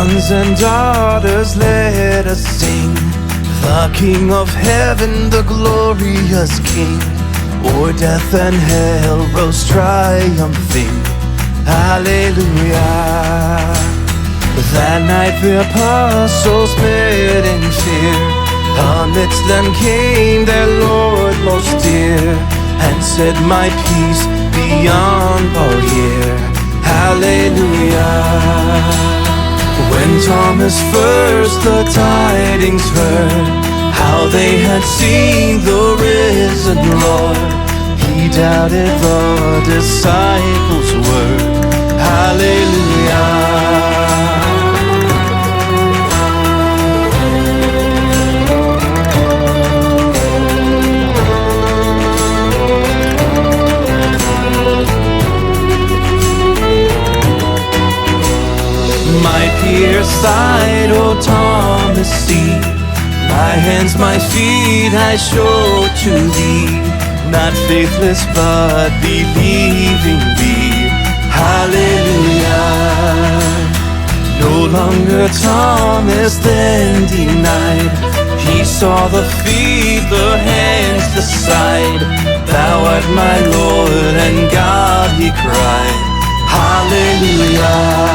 Sons and daughters, let us sing. The King of heaven, the glorious King. O'er death and hell rose triumphing. Hallelujah. That night the apostles met in fear. Amidst them came their Lord most dear, and said, my peace beyond all year. Hallelujah. When Thomas first the tidings heard, how they had seen the risen Lord, he doubted the disciples' word. Hallelujah. My pierced side, O Thomas, see. My hands, my feet I show to thee. Not faithless, but believing thee. Hallelujah. No longer Thomas then denied. He saw the feet, the hands, the side. Thou art my Lord and God, he cried. Hallelujah.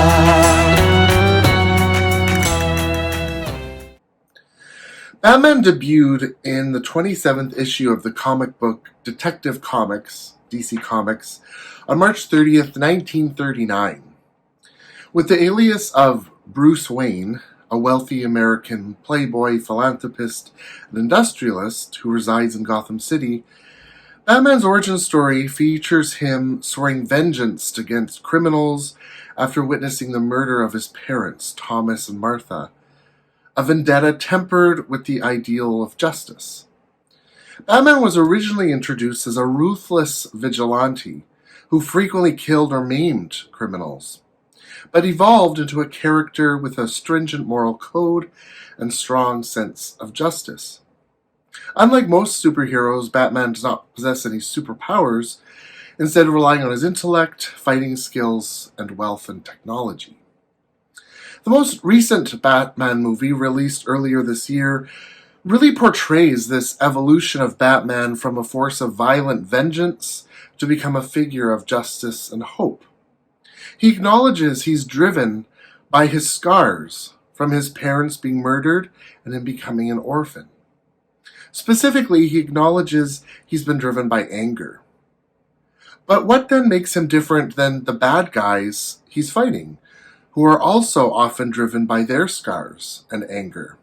Batman debuted in the 27th issue of the comic book Detective Comics, DC Comics, on March 30th, 1939. With the alias of Bruce Wayne, a wealthy American playboy, philanthropist, and industrialist who resides in Gotham City, Batman's origin story features him swearing vengeance against criminals after witnessing the murder of his parents, Thomas and Martha, a vendetta tempered with the ideal of justice. Batman was originally introduced as a ruthless vigilante who frequently killed or maimed criminals, but evolved into a character with a stringent moral code and strong sense of justice. Unlike most superheroes, Batman does not possess any superpowers, instead relying on his intellect, fighting skills, and wealth and technology. The most recent Batman movie, released earlier this year, really portrays this evolution of Batman from a force of violent vengeance to become a figure of justice and hope. He acknowledges he's driven by his scars from his parents being murdered and him becoming an orphan. Specifically, he acknowledges he's been driven by anger. But what then makes him different than the bad guys he's fighting, who are also often driven by their scars and anger?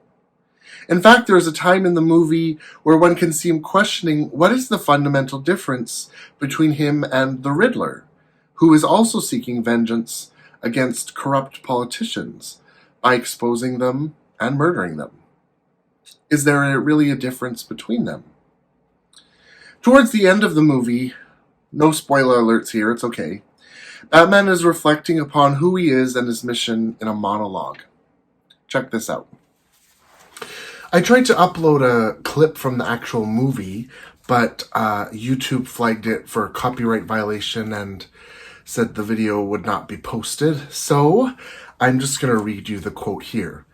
In fact, there is a time in the movie where one can see him questioning what is the fundamental difference between him and the Riddler, who is also seeking vengeance against corrupt politicians by exposing them and murdering them. Is there really a difference between them? Towards the end of the movie, no spoiler alerts here, it's okay, Batman is reflecting upon who he is and his mission in a monologue. Check this out. I tried to upload a clip from the actual movie, but YouTube flagged it for copyright violation and said the video would not be posted. So I'm just going to read you the quote here.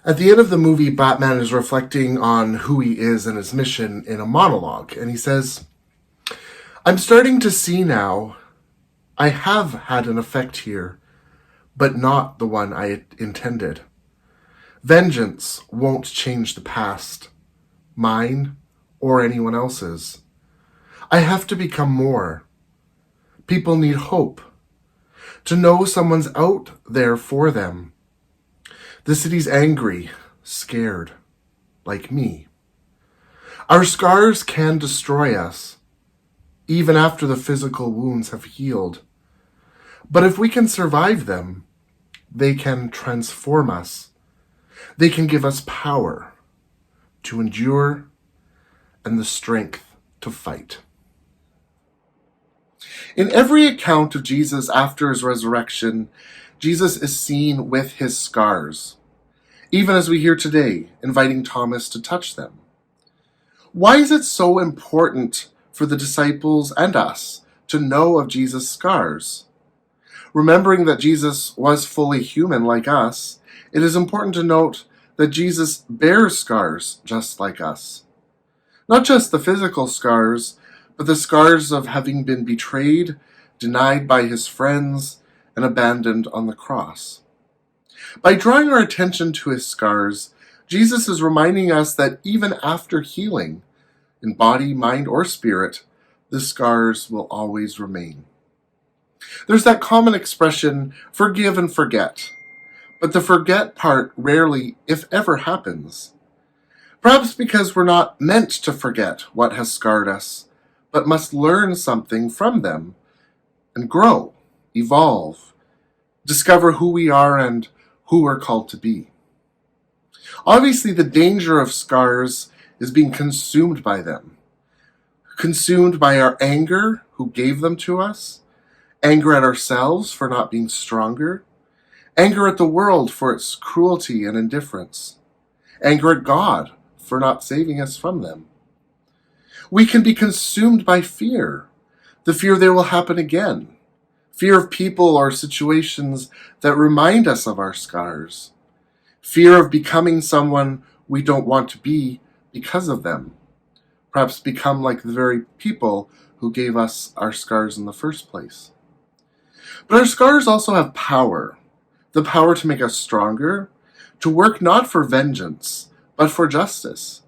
At the end of the movie, Batman is reflecting on who he is and his mission in a monologue, and he says, "I'm starting to see now, I have had an effect here, but not the one I intended. Vengeance won't change the past, mine or anyone else's. I have to become more. People need hope, to know someone's out there for them. The city's angry, scared, like me. Our scars can destroy us, even after the physical wounds have healed. But if we can survive them, they can transform us. They can give us power to endure and the strength to fight." In every account of Jesus after his resurrection, Jesus is seen with his scars, even as we hear today, inviting Thomas to touch them. Why is it so important for the disciples and us to know of Jesus' scars? Remembering that Jesus was fully human like us, it is important to note that Jesus bears scars just like us. Not just the physical scars, but the scars of having been betrayed, denied by his friends, and abandoned on the cross. By drawing our attention to his scars, Jesus is reminding us that even after healing, in body, mind, or spirit, the scars will always remain. There's that common expression, forgive and forget, but the forget part rarely, if ever, happens. Perhaps because we're not meant to forget what has scarred us, but must learn something from them and grow, evolve, discover who we are and who we're called to be. Obviously, the danger of scars is being consumed by them. Consumed by our anger, who gave them to us, anger at ourselves for not being stronger, anger at the world for its cruelty and indifference, anger at God for not saving us from them. We can be consumed by fear, the fear they will happen again, fear of people or situations that remind us of our scars, fear of becoming someone we don't want to be because of them, perhaps become like the very people who gave us our scars in the first place. But our scars also have power, the power to make us stronger, to work not for vengeance, but for justice,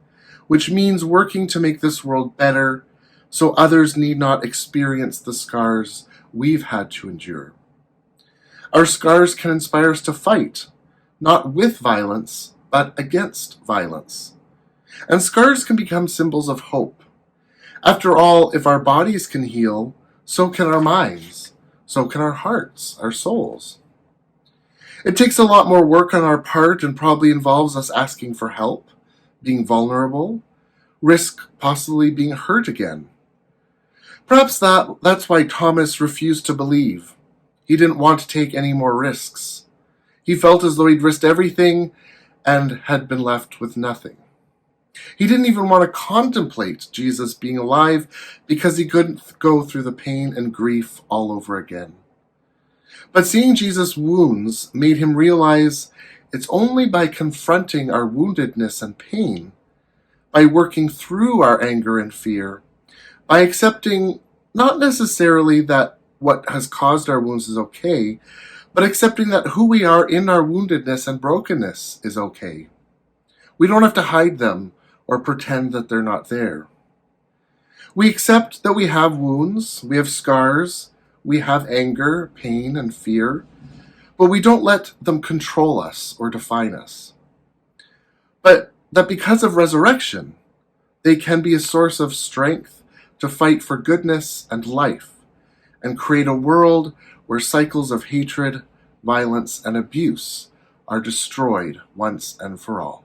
which means working to make this world better so others need not experience the scars we've had to endure. Our scars can inspire us to fight, not with violence, but against violence. And scars can become symbols of hope. After all, if our bodies can heal, so can our minds, so can our hearts, our souls. It takes a lot more work on our part and probably involves us asking for help, being vulnerable, risk possibly being hurt again. Perhaps that's why Thomas refused to believe. He didn't want to take any more risks. He felt as though he'd risked everything and had been left with nothing. He didn't even want to contemplate Jesus being alive because he couldn't go through the pain and grief all over again. But seeing Jesus' wounds made him realize it's only by confronting our woundedness and pain, by working through our anger and fear, by accepting not necessarily that what has caused our wounds is okay, but accepting that who we are in our woundedness and brokenness is okay. We don't have to hide them or pretend that they're not there. We accept that we have wounds, we have scars, we have anger, pain, and fear, but we don't let them control us or define us. But that because of resurrection, they can be a source of strength to fight for goodness and life, and create a world where cycles of hatred, violence, and abuse are destroyed once and for all.